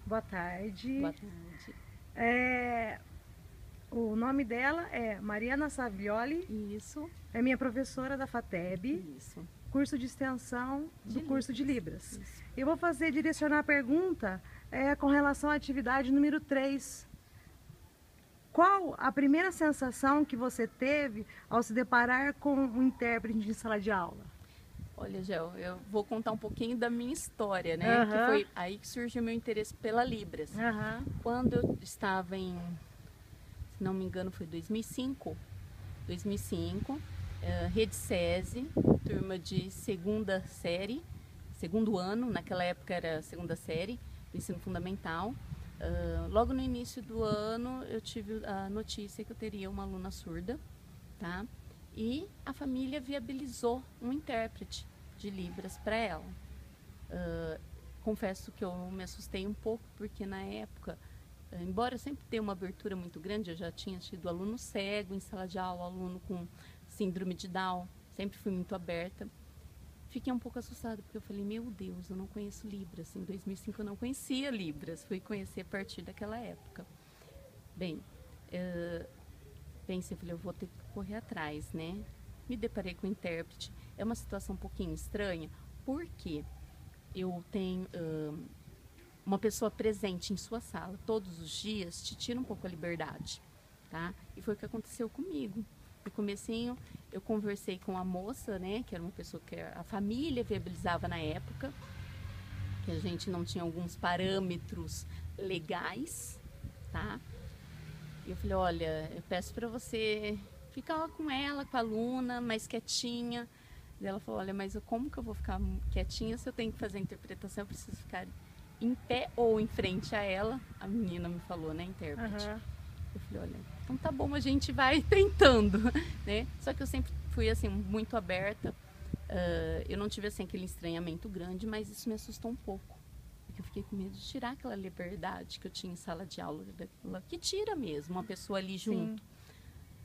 Boa tarde. Boa tarde. É, o nome dela é Mariana Savioli, Isso, é minha professora da FATEB, isso. curso de extensão De do curso de Libras. Isso. Eu vou direcionar a pergunta com relação à atividade número 3. Qual a primeira sensação que você teve ao se deparar com um intérprete de sala de aula? Olha, Gel, eu vou contar um pouquinho da minha história, né? Que Aham, foi aí que surgiu meu interesse pela Libras. aham, Quando eu estava se não me engano, foi 2005, Rede SESI, turma de segunda série, segundo ano, naquela época era segunda série, do ensino fundamental. Logo no início do ano, eu tive a notícia que eu teria uma aluna surda, tá? E a família viabilizou um intérprete de Libras para ela. Confesso que eu me assustei um pouco, porque na época, embora eu sempre tenha uma abertura muito grande, eu já tinha tido aluno cego em sala de aula, aluno com síndrome de Down, sempre fui muito aberta. Fiquei um pouco assustada, porque eu falei, meu Deus, eu não conheço Libras. Em 2005 eu não conhecia Libras, fui conhecer a partir daquela época. Bem, pensei, falei, eu vou ter que correr atrás, né? Me deparei com o intérprete. É uma situação um pouquinho estranha, porque eu tenho uma pessoa presente em sua sala todos os dias, te tira um pouco a liberdade, tá? E foi o que aconteceu comigo. No comecinho, eu conversei com a moça, né, que era uma pessoa que a família viabilizava na época, que a gente não tinha alguns parâmetros legais, tá? E eu falei, olha, eu peço para você ficar lá com ela, com a aluna, mais quietinha. E ela falou, olha, mas como que eu vou ficar quietinha se eu tenho que fazer a interpretação? Eu preciso ficar em pé ou em frente a ela. A menina me falou, né, intérprete. aham. Eu falei, olha, então tá bom, a gente vai tentando, né? Só que eu sempre fui, assim, muito aberta. Eu não tive, assim, aquele estranhamento grande, mas isso me assustou um pouco. Porque eu fiquei com medo de tirar aquela liberdade que eu tinha em sala de aula, que tira mesmo, uma pessoa ali Sim. junto.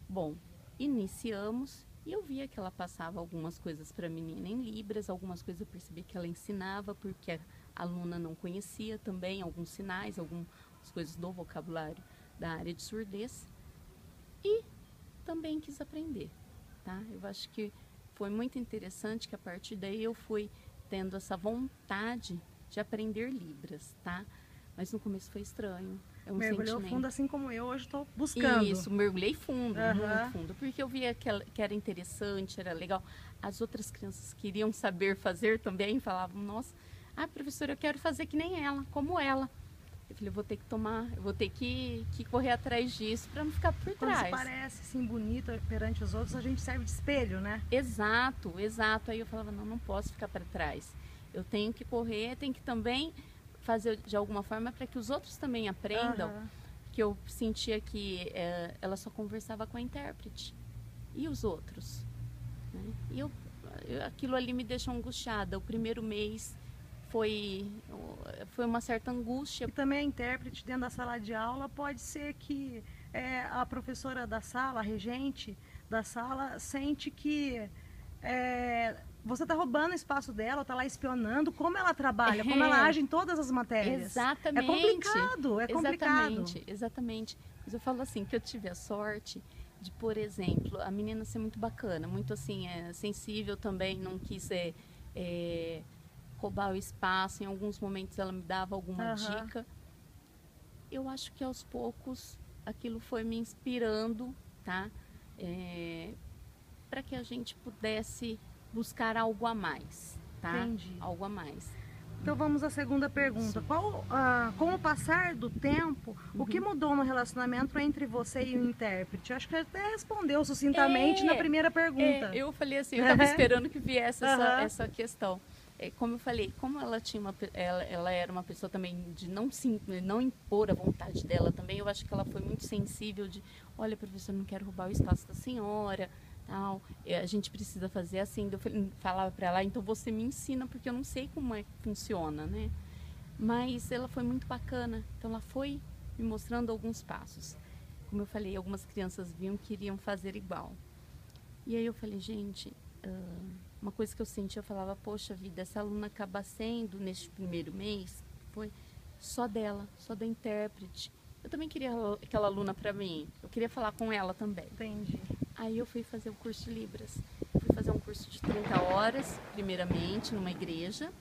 Bom, iniciamos e eu via que ela passava algumas coisas para a menina em Libras, algumas coisas eu percebi que ela ensinava, porque a aluna não conhecia também alguns sinais, algumas coisas do vocabulário da área de surdez, e também quis aprender, tá? Eu acho que foi muito interessante que a partir daí eu fui tendo essa vontade de aprender Libras, tá? Mas no começo foi estranho, é um Mergulhou fundo sentimento. assim como eu hoje estou buscando. Isso, mergulhei fundo, muito Aham. fundo, porque eu via que era interessante, era legal. As outras crianças queriam saber fazer também, falavam, nossa, professora, eu quero fazer que nem ela, como ela. Eu falei, eu vou ter que eu vou ter que correr atrás disso para não ficar por Quando se trás. parece assim bonita perante os outros, a gente serve de espelho, né? Exato, exato. Aí eu falava, não, não posso ficar para trás. Eu tenho que correr, tenho que também fazer de alguma forma para que os outros também aprendam, Aham. que eu sentia que ela só conversava com a intérprete. E os outros? Né? Aquilo ali me deixou angustiada. O primeiro mês foi, foi uma certa angústia. E também a intérprete dentro da sala de aula pode ser que a professora da sala, a regente da sala, sente que você está roubando o espaço dela, está lá espionando como ela trabalha, como ela É, age em todas as matérias. É exatamente, complicado, é complicado. exatamente, exatamente. Mas eu falo assim, que eu tive a sorte de, por exemplo, a menina ser muito bacana, muito assim, sensível também, não quis roubar o espaço. Em alguns momentos ela me dava alguma Aham. dica. Eu acho que aos poucos aquilo foi me inspirando, tá? É, para que a gente pudesse buscar algo a mais, tá? Entendi. Algo a mais. Então vamos à segunda pergunta. Isso. Com o passar do tempo, o que mudou no relacionamento entre você e o intérprete? Eu acho que até respondeu sucintamente na É, primeira pergunta. eu falei assim, eu estava esperando que viesse Aham, essa questão. Como eu falei, como ela tinha ela era uma pessoa também de não impor a vontade dela também, eu acho que ela foi muito sensível de, olha, professor, não quero roubar o espaço da senhora, tal, a gente precisa fazer assim. Eu falava para ela, então você me ensina, porque eu não sei como é que funciona, né? Mas ela foi muito bacana, então ela foi me mostrando alguns passos. Como eu falei, algumas crianças viam que queriam fazer igual. E aí eu falei, gente, uma coisa que eu senti, eu falava, poxa vida, essa aluna acaba sendo, neste primeiro mês, foi só dela, só da intérprete. Eu também queria aquela aluna para mim, eu queria falar com ela também. Entendi. Aí eu fui fazer o curso de Libras. Fui fazer um curso de 30 horas, primeiramente, numa igreja.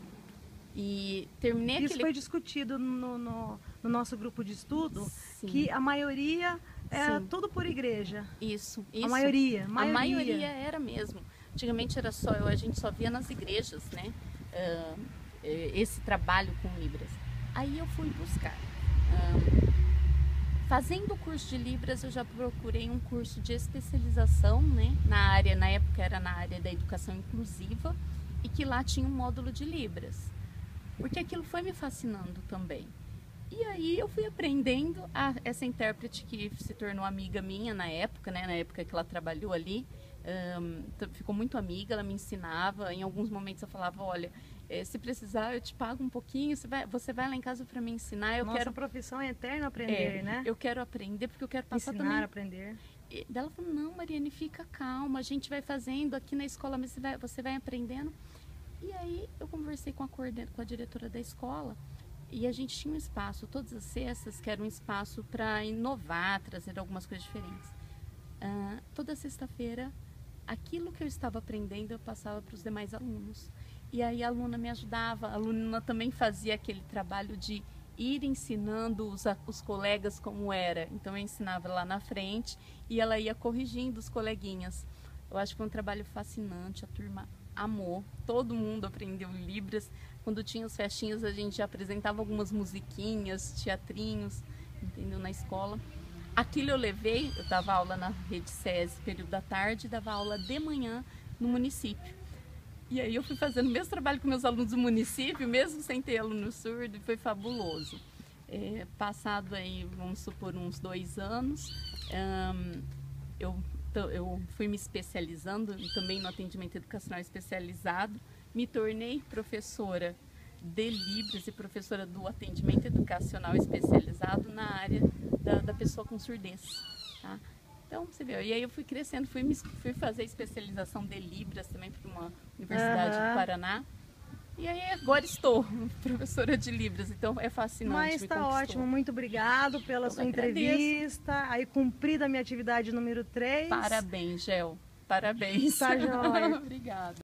E terminei Isso aquele... foi discutido no nosso grupo de estudo, Sim. que a maioria era Sim. tudo por igreja. Isso. A maioria. A maioria era mesmo. Antigamente era só, a gente só via nas igrejas, né? Esse trabalho com Libras. Aí eu fui buscar. Fazendo o curso de Libras, eu já procurei um curso de especialização, né? Na época era na área da educação inclusiva, e que lá tinha um módulo de Libras. Porque aquilo foi me fascinando também. E aí eu fui aprendendo, essa intérprete que se tornou amiga minha na época, né? Na época que ela trabalhou ali, ficou muito amiga, ela me ensinava. Em alguns momentos eu falava, olha, se precisar eu te pago um pouquinho, você vai lá em casa para me ensinar. Nossa profissão é eterno aprender, né? Eu quero aprender porque eu quero passar ensinar, também. Aprender. E daí ela falou, não, Mariane, fica calma, a gente vai fazendo aqui na escola, mas você vai aprendendo. E aí eu conversei com a diretora da escola e a gente tinha um espaço, todas as sextas, que era um espaço para inovar, trazer algumas coisas diferentes. Toda sexta-feira, aquilo que eu estava aprendendo eu passava para os demais alunos. E aí a aluna me ajudava, a aluna também fazia aquele trabalho de ir ensinando os colegas como era. Então eu ensinava lá na frente e ela ia corrigindo os coleguinhas. Eu acho que foi um trabalho fascinante, a turma amou, todo mundo aprendeu Libras. Quando tinha as festinhas a gente já apresentava algumas musiquinhas, teatrinhos, entendeu, na escola. Aquilo eu levei, eu dava aula na Rede SESI, período da tarde, e dava aula de manhã no município. E aí eu fui fazendo o mesmo trabalho com meus alunos do município, mesmo sem ter aluno surdo, e foi fabuloso. Passado aí, vamos supor, uns 2 anos, eu fui me especializando também no atendimento educacional especializado, me tornei professora de Libras e professora do atendimento educacional especializado na área da pessoa com surdez, tá? Então, você vê, e aí eu fui crescendo, fui fazer especialização de Libras também para uma universidade do Paraná. E aí agora estou professora de Libras, então é fascinante. Mas está ótimo, muito obrigado pela sua entrevista. Aí cumprida a minha atividade número 3. Parabéns, Gel. Parabéns. Tá joia. Obrigada.